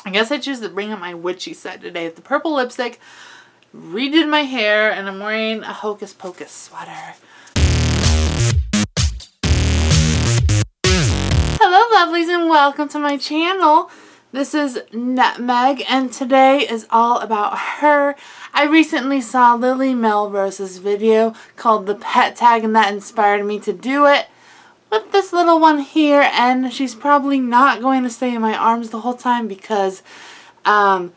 I guess I choose to bring up my witchy side today. The purple lipstick, redid my hair, and I'm wearing a Hocus Pocus sweater. Hello lovelies and welcome to my channel. This is Nutmeg and today is all about her. I recently saw Lily Melrose's video called The Pet Tag and that inspired me to do it with this little one here, and she's probably not going to stay in my arms the whole time because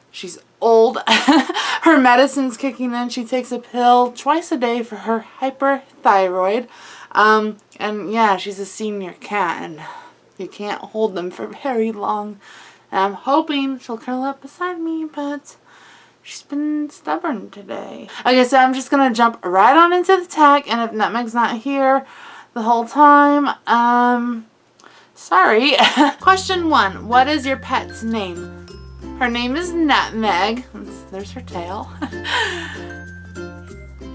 she's old. Her medicine's kicking in. She takes a pill twice a day for her hyperthyroid. And yeah, she's a senior cat and you can't hold them for very long. And I'm hoping she'll curl up beside me, but she's been stubborn today. Okay, so I'm just gonna jump right on into the tag, and if Nutmeg's not here the whole time, sorry. Question 1, what is your pet's name? Her name is Nutmeg. There's her tail.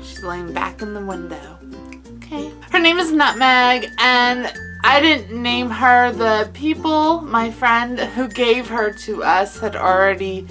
She's laying back in the window. Okay. Her name is Nutmeg, and I didn't name her. The people, my friend who gave her to us, had already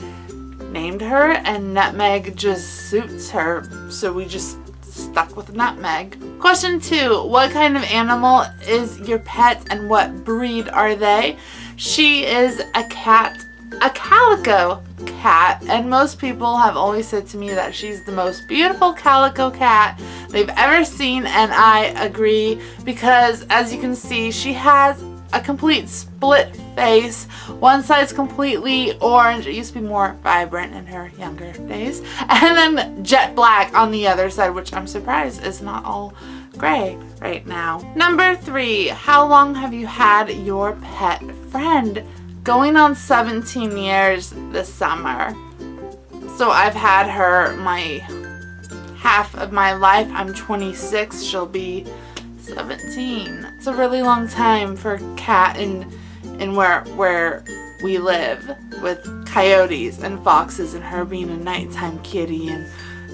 named her, and Nutmeg just suits her, so we just stuck with Nutmeg. Question 2, what kind of animal is your pet and what breed are they? She is a cat, a calico cat, and most people have always said to me that she's the most beautiful calico cat they've ever seen, and I agree because as you can see, she has a complete split face. One side's completely orange. It used to be more vibrant in her younger days. And then jet black on the other side, which I'm surprised is not all gray right now. Number 3, how long have you had your pet friend? Going on 17 years this summer. So I've had her my half of my life. I'm 26. She'll be 17. It's a really long time for a cat in where we live, with coyotes and foxes and her being a nighttime kitty and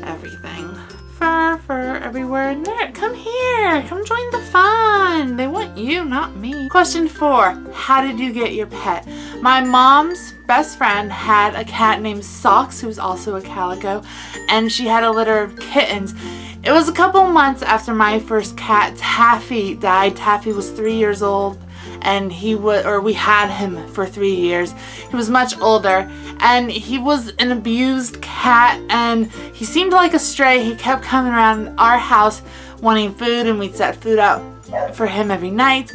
everything. Fur everywhere. Nurt, come here. Come join the fun. They want you, not me. Question 4, how did you get your pet? My mom's best friend had a cat named Socks, who was also a calico, and she had a litter of kittens. It was a couple months after my first cat, Taffy, died. Taffy was 3 years old, and we had him for 3 years. He was much older, and he was an abused cat, and he seemed like a stray. He kept coming around our house wanting food, and we'd set food out for him every night.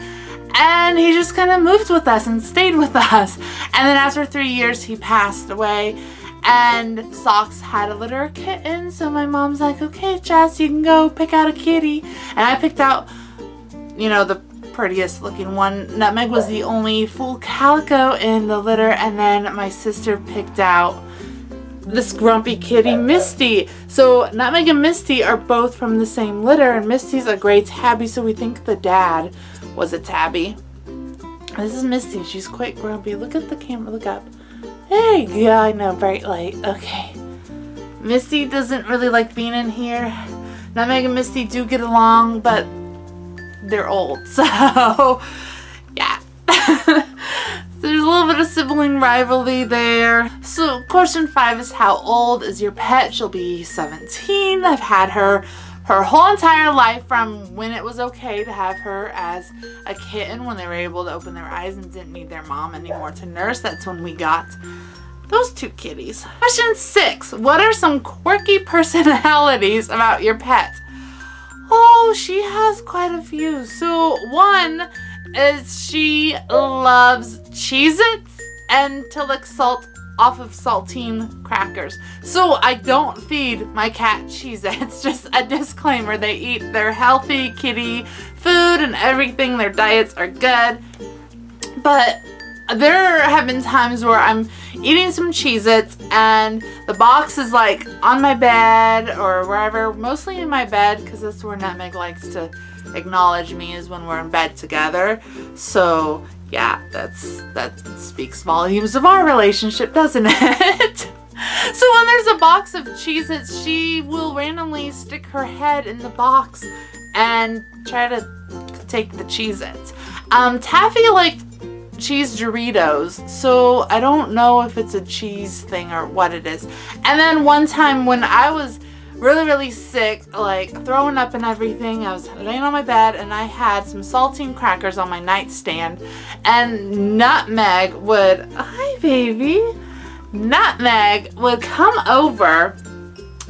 And he just kind of moved with us and stayed with us. And then after 3 years, he passed away. And Socks had a litter of kittens, so my mom's like, okay, Jess, you can go pick out a kitty. And I picked out, you know, the prettiest looking one. Nutmeg was the only full calico in the litter, and then my sister picked out this grumpy kitty, Misty. So Nutmeg and Misty are both from the same litter, and Misty's a gray tabby, so we think the dad was a tabby. This is Misty. She's quite grumpy. Look at the camera. Look up. Hey, yeah, I know, bright light. Okay. Misty doesn't really like being in here. Nutmeg and Misty do get along, but they're old, so yeah. There's a little bit of sibling rivalry there. So question 5 is, how old is your pet? She'll be 17. I've had her whole entire life, from when it was okay to have her as a kitten, when they were able to open their eyes and didn't need their mom anymore to nurse. That's when we got those 2 kitties. Question 6, what are some quirky personalities about your pet? Oh, she has quite a few. So 1 is she loves Cheez-Its and to lick salt off of saltine crackers. So I don't feed my cat Cheez-Its, just a disclaimer. They eat their healthy kitty food and everything. Their diets are good. But there have been times where I'm eating some Cheez-Its and the box is like on my bed or wherever, mostly in my bed because that's where Nutmeg likes to acknowledge me, is when we're in bed together. So yeah, that speaks volumes of our relationship, doesn't it? So when there's a box of Cheez-Its, she will randomly stick her head in the box and try to take the Cheez-Its. Taffy liked cheese Doritos, so I don't know if it's a cheese thing or what it is. And then one time when I was really sick, like throwing up and everything, I was laying on my bed and I had some saltine crackers on my nightstand, and Nutmeg would, hi baby, Nutmeg would come over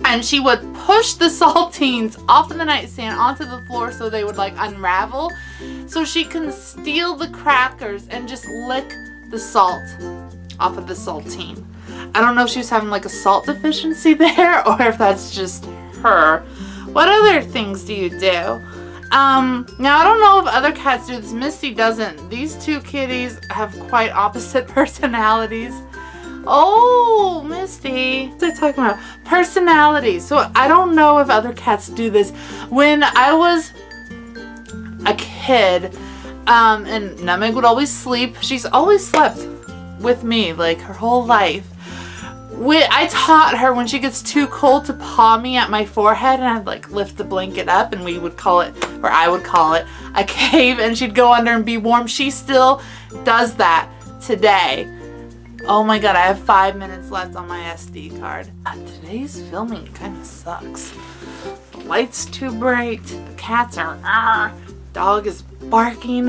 and she would push the saltines off of the nightstand onto the floor so they would like unravel, so she can steal the crackers and just lick the salt off of the saltine. I don't know if she was having like a salt deficiency there or if that's just her. What other things do you do? Now I don't know if other cats do this. Misty doesn't. These two kitties have quite opposite personalities. Oh, Misty. What was I talking about? Personalities. So I don't know if other cats do this. When I was a kid, and Nutmeg would always sleep. She's always slept with me like her whole life. I taught her when she gets too cold to paw me at my forehead, and I'd like lift the blanket up and we would call it, or I would call it, a cave, and she'd go under and be warm. She still does that today. Oh my god, I have 5 minutes left on my SD card. Today's filming kind of sucks. The light's too bright, the cats are dog is barking.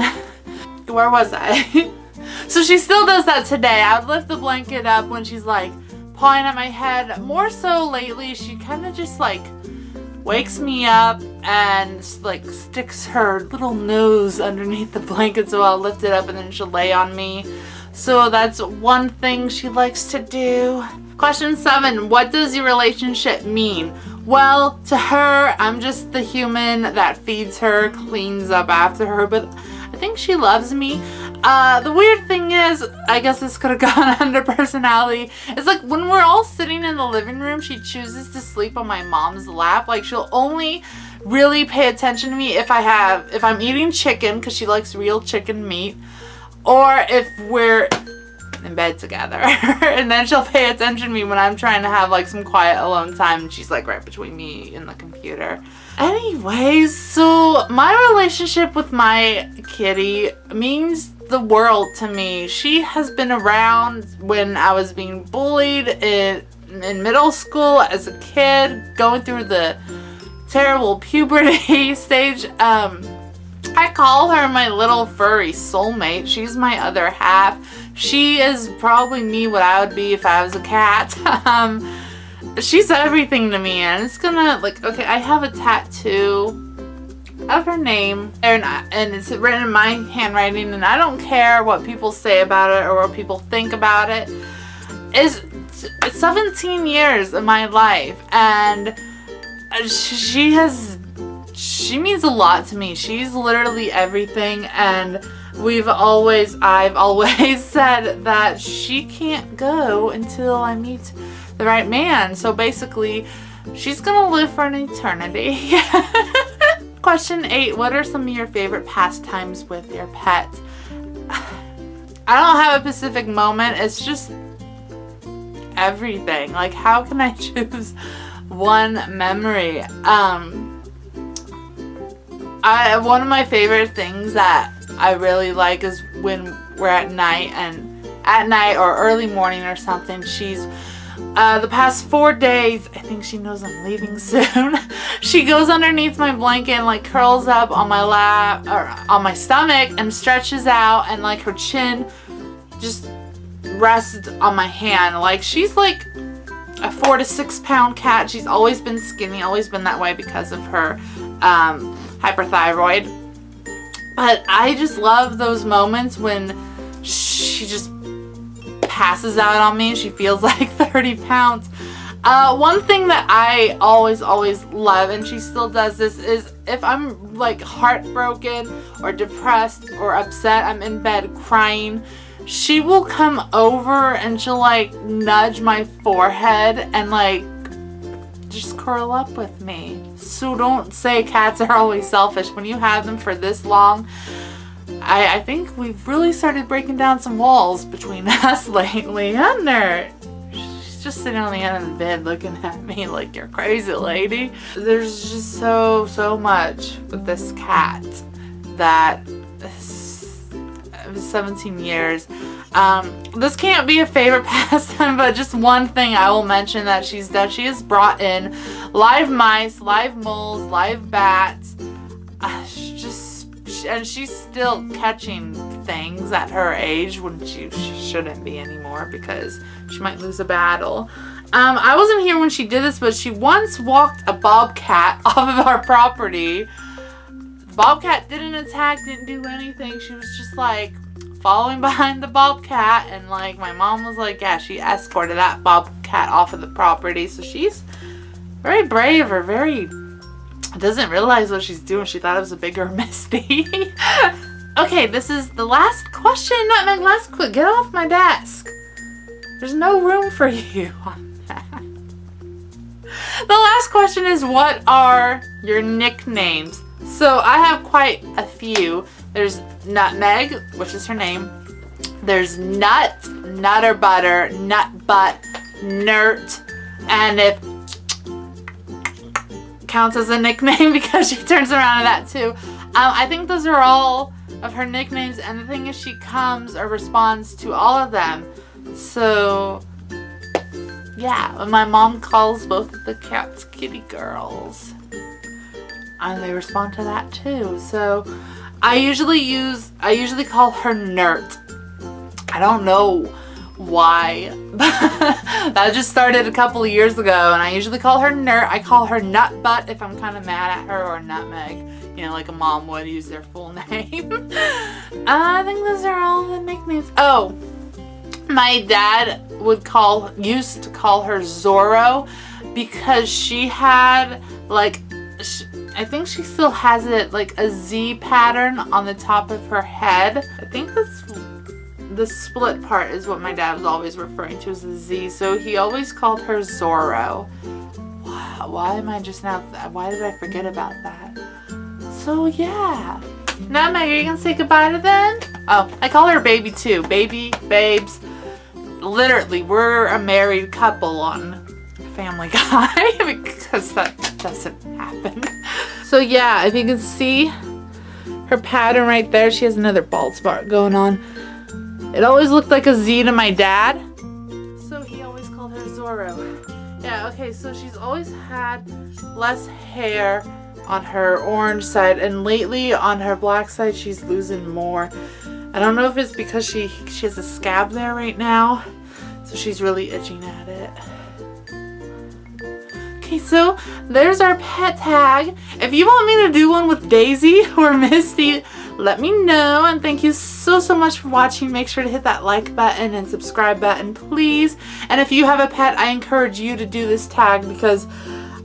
Where was I? So she still does that today. I would lift the blanket up when she's like pawing at my head. More so lately, she kind of just like wakes me up and like sticks her little nose underneath the blanket, so I'll lift it up and then she'll lay on me. So that's one thing she likes to do. Question 7, what does your relationship mean? Well, to her, I'm just the human that feeds her, cleans up after her, but I think she loves me. The weird thing is, I guess this could have gone under personality. It's like when we're all sitting in the living room, she chooses to sleep on my mom's lap. Like she'll only really pay attention to me if I'm eating chicken, because she likes real chicken meat, or if we're in bed together. And then she'll pay attention to me when I'm trying to have like some quiet alone time, and she's like right between me and the computer. Anyways, so my relationship with my kitty means the world to me. She has been around when I was being bullied in middle school, as a kid, going through the terrible puberty stage. I call her my little furry soulmate. She's my other half. She is probably me, what I would be if I was a cat. She's everything to me, and it's gonna, like, okay, I have a tattoo of her name, and it's written in my handwriting, and I don't care what people say about it or what people think about it. It's 17 years of my life, and she means a lot to me. She's literally everything, and I've always said that she can't go until I meet the right man. So basically, she's gonna live for an eternity. Question 8, what are some of your favorite pastimes with your pet? I don't have a specific moment. It's just everything. Like, how can I choose one memory? One of my favorite things that I really like is when we're at night or early morning or something. She's the past 4 days, I think she knows I'm leaving soon. She goes underneath my blanket and like curls up on my lap or on my stomach and stretches out, and like her chin just rests on my hand. Like, she's like a 4 to 6 pound cat. She's always been skinny, always been that way because of her hyperthyroid. But I just love those moments when she just passes out on me. She feels like 30 pounds. One thing that I always love, and she still does this, is if I'm like heartbroken or depressed or upset, I'm in bed crying, she will come over and she'll like nudge my forehead and like just curl up with me. So don't say cats are always selfish. When you have them for this long, I think we've really started breaking down some walls between us lately, huh, Nurt? She's just sitting on the end of the bed looking at me like, you're crazy, lady. There's just so much with this cat that is to 17 years. This can't be a favorite pastime, but just one thing I will mention that she's done. She has brought in live mice, live moles, live bats. And she's still catching things at her age when she shouldn't be anymore because she might lose a battle. I wasn't here when she did this, but she once walked a bobcat off of our property. The bobcat didn't attack, didn't do anything. She was just like following behind the bobcat, and like my mom was like, yeah, she escorted that bobcat off of the property. So she's very brave, or very doesn't realize what she's doing. She thought it was a bigger Misty. Okay, this is the last question. Nutmeg, last quick. Get off my desk. There's no room for you on that. The last question is, what are your nicknames? So I have quite a few. There's Nutmeg, which is her name. There's Nut, Nutter Butter, Nut Butt, Nurt, and if counts as a nickname because she turns around to that too. I think those are all of her nicknames, and the thing is she comes or responds to all of them. So yeah, my mom calls both of the cats kitty girls, and they respond to that too. So I usually call her Nurt. I don't know why, but that just started a couple of years ago, and I usually call her Nurt. I call her Nut Butt if I'm kind of mad at her, or Nutmeg, you know, like a mom would use their full name. I think those are all the nicknames. Oh, my dad used to call her Zorro because she had like, I think she still has it, like a Z pattern on the top of her head. I think the split part is what my dad was always referring to as the Z, so he always called her Zorro. Why did I forget about that? So yeah. Nutmeg, are you gonna say goodbye to them? Oh, I call her baby too. Baby, babes. Literally, we're a married couple on Family Guy because that doesn't happen. So yeah, if you can see her pattern right there, she has another bald spot going on. It always looked like a Z to my dad, so he always called her Zorro. Yeah, okay, so she's always had less hair on her orange side, and lately on her black side she's losing more. I don't know if it's because she has a scab there right now, so she's really itching at it. Okay, so there's our pet tag. If you want me to do one with Daisy or Misty, let me know, and thank you so much for watching. Make sure to hit that like button and subscribe button, please. And if you have a pet, I encourage you to do this tag, because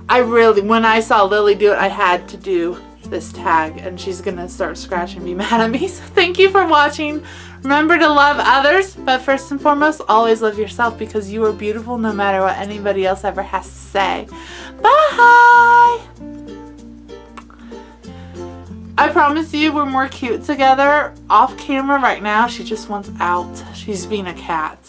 when I saw Lily do it, I had to do this tag, and she's gonna start scratching and be mad at me. So thank you for watching. Remember to love others, but first and foremost, always love yourself, because you are beautiful no matter what anybody else ever has to say. Bye! I promise you we're more cute together off camera. Right now she just wants out. She's being a cat.